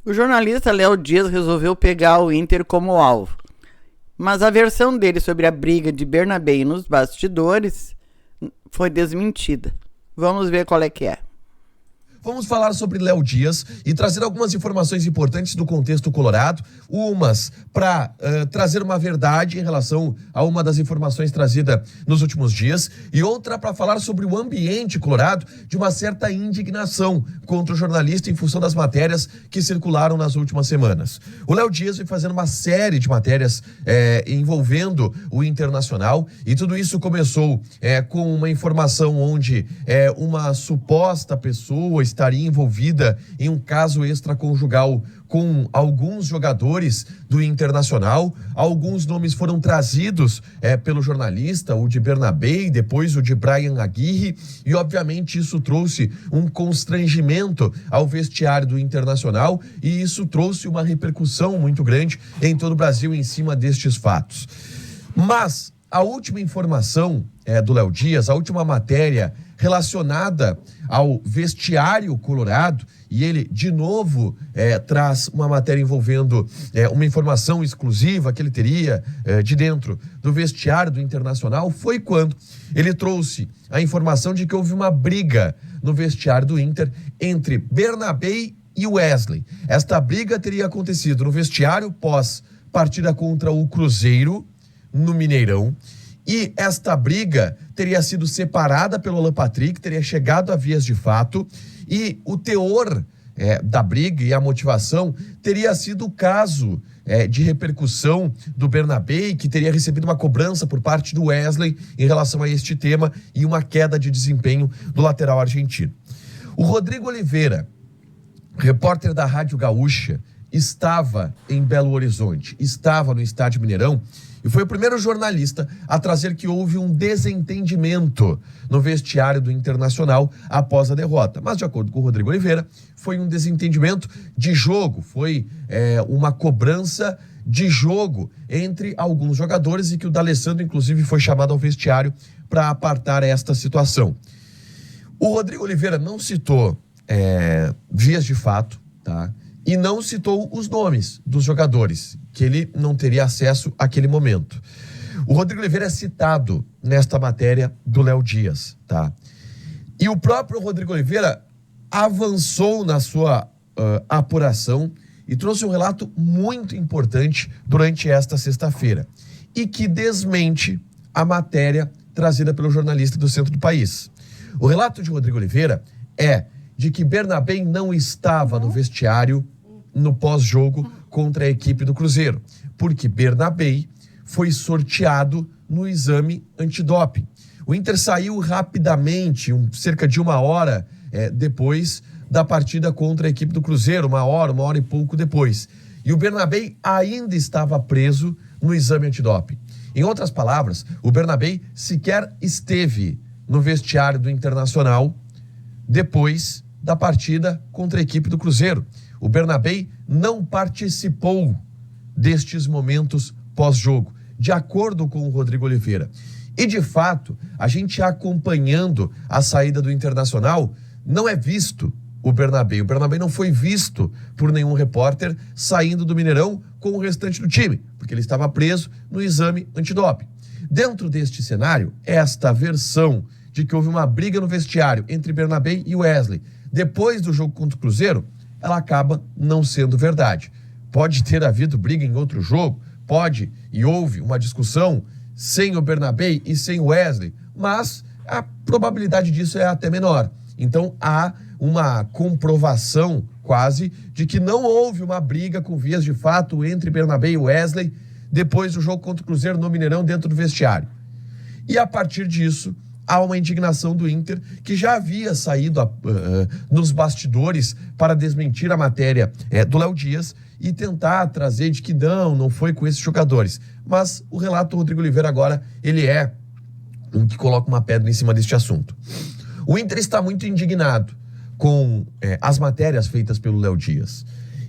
O jornalista Léo Dias resolveu pegar o Inter como alvo, mas a versão dele sobre a briga de Bernabé nos bastidores foi desmentida. Vamos ver qual é que é. Vamos falar sobre Léo Dias e trazer algumas informações importantes do contexto colorado, umas para trazer uma verdade em relação a uma das informações trazidas nos últimos dias e outra para falar sobre o ambiente colorado de uma certa indignação contra o jornalista em função das matérias que circularam nas últimas semanas. O Léo Dias vem fazendo uma série de matérias envolvendo o Internacional e tudo isso começou com uma informação onde uma suposta pessoa estaria envolvida em um caso extraconjugal com alguns jogadores do Internacional. Alguns nomes foram trazidos pelo jornalista, o de Bernabé, depois o de Brian Aguirre, e obviamente isso trouxe um constrangimento ao vestiário do Internacional e isso trouxe uma repercussão muito grande em todo o Brasil em cima destes fatos. Mas a última informação do Léo Dias, a última matéria relacionada ao vestiário colorado, e ele de novo traz uma matéria envolvendo uma informação exclusiva que ele teria de dentro do vestiário do Internacional, foi quando ele trouxe a informação de que houve uma briga no vestiário do Inter entre Bernabé e Wesley. Esta briga teria acontecido no vestiário pós partida contra o Cruzeiro no Mineirão. E esta briga teria sido separada pelo Alan Patrick, teria chegado a vias de fato, e o teor da briga e a motivação teria sido o caso de repercussão do Bernabé, que teria recebido uma cobrança por parte do Wesley em relação a este tema e uma queda de desempenho do lateral argentino. O Rodrigo Oliveira, repórter da Rádio Gaúcha, estava em Belo Horizonte, estava no Estádio Mineirão, e foi o primeiro jornalista a trazer que houve um desentendimento no vestiário do Internacional após a derrota. Mas, de acordo com o Rodrigo Oliveira, foi um desentendimento de jogo, foi uma cobrança de jogo entre alguns jogadores e que o D'Alessandro, inclusive, foi chamado ao vestiário para apartar esta situação. O Rodrigo Oliveira não citou vias de fato, tá? E não citou os nomes dos jogadores, que ele não teria acesso àquele momento. O Rodrigo Oliveira é citado nesta matéria do Léo Dias, tá? E o próprio Rodrigo Oliveira avançou na sua apuração e trouxe um relato muito importante durante esta sexta-feira e que desmente a matéria trazida pelo jornalista do centro do país. O relato de Rodrigo Oliveira é de que Bernabé não estava no vestiário no pós-jogo contra a equipe do Cruzeiro, porque Bernabé foi sorteado no exame antidoping. O Inter saiu rapidamente, cerca de uma hora depois da partida contra a equipe do Cruzeiro, uma hora e pouco depois. E o Bernabé ainda estava preso no exame antidoping. Em outras palavras, o Bernabé sequer esteve no vestiário do Internacional depois da partida contra a equipe do Cruzeiro. O Bernabé não participou destes momentos pós-jogo, de acordo com o Rodrigo Oliveira. E, de fato, a gente acompanhando a saída do Internacional, não é visto o Bernabé. O Bernabé não foi visto por nenhum repórter saindo do Mineirão com o restante do time, porque ele estava preso no exame antidoping. Dentro deste cenário, esta versão de que houve uma briga no vestiário entre Bernabé e Wesley depois do jogo contra o Cruzeiro, ela acaba não sendo verdade. Pode ter havido briga em outro jogo, pode e houve uma discussão sem o Bernabé e sem o Wesley, mas a probabilidade disso é até menor. Então há uma comprovação quase de que não houve uma briga com vias de fato entre Bernabé e Wesley depois do jogo contra o Cruzeiro no Mineirão dentro do vestiário. E a partir disso, há uma indignação do Inter, que já havia saído nos bastidores para desmentir a matéria do Léo Dias e tentar trazer de que não foi com esses jogadores. Mas o relato do Rodrigo Oliveira agora, ele é um que coloca uma pedra em cima deste assunto. O Inter está muito indignado com as matérias feitas pelo Léo Dias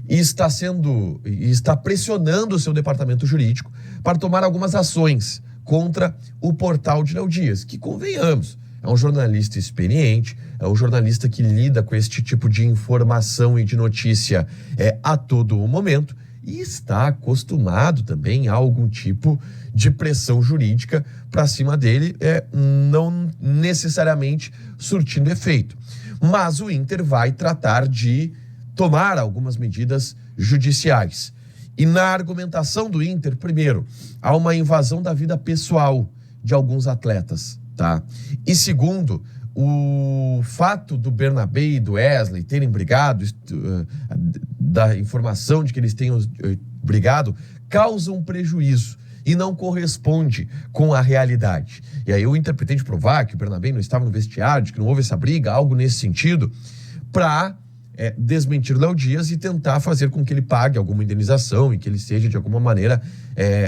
e está pressionando o seu departamento jurídico para tomar algumas ações contra o portal de Léo Dias, que, convenhamos, é um jornalista experiente, é um jornalista que lida com este tipo de informação e de notícia a todo o momento e está acostumado também a algum tipo de pressão jurídica para cima dele, não necessariamente surtindo efeito. Mas o Inter vai tratar de tomar algumas medidas judiciais. E na argumentação do Inter, primeiro, há uma invasão da vida pessoal de alguns atletas, tá? E segundo, o fato do Bernabé e do Wesley terem brigado, da informação de que eles tenham brigado, causa um prejuízo e não corresponde com a realidade. E aí o Inter pretende provar que o Bernabé não estava no vestiário, de que não houve essa briga, algo nesse sentido, para desmentir o Léo Dias e tentar fazer com que ele pague alguma indenização e que ele seja, de alguma maneira,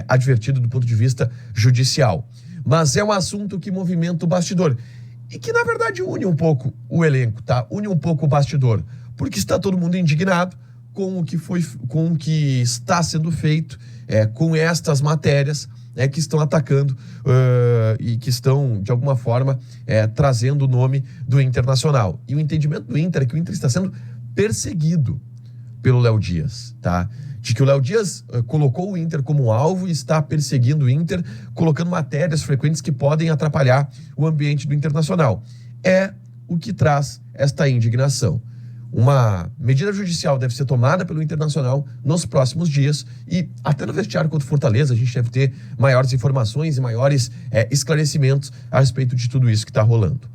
advertido do ponto de vista judicial. Mas é um assunto que movimenta o bastidor e que, na verdade, une um pouco o elenco, tá? Une um pouco o bastidor, porque está todo mundo indignado com o que está sendo feito, com estas matérias que estão atacando e que estão, de alguma forma, trazendo o nome do Internacional. E o entendimento do Inter é que o Inter está sendo perseguido pelo Léo Dias, tá? De que o Léo Dias colocou o Inter como alvo e está perseguindo o Inter, colocando matérias frequentes que podem atrapalhar o ambiente do Internacional. É o que traz esta indignação. Uma medida judicial deve ser tomada pelo Internacional nos próximos dias e até no vestiário contra o Fortaleza a gente deve ter maiores informações e maiores esclarecimentos a respeito de tudo isso que está rolando.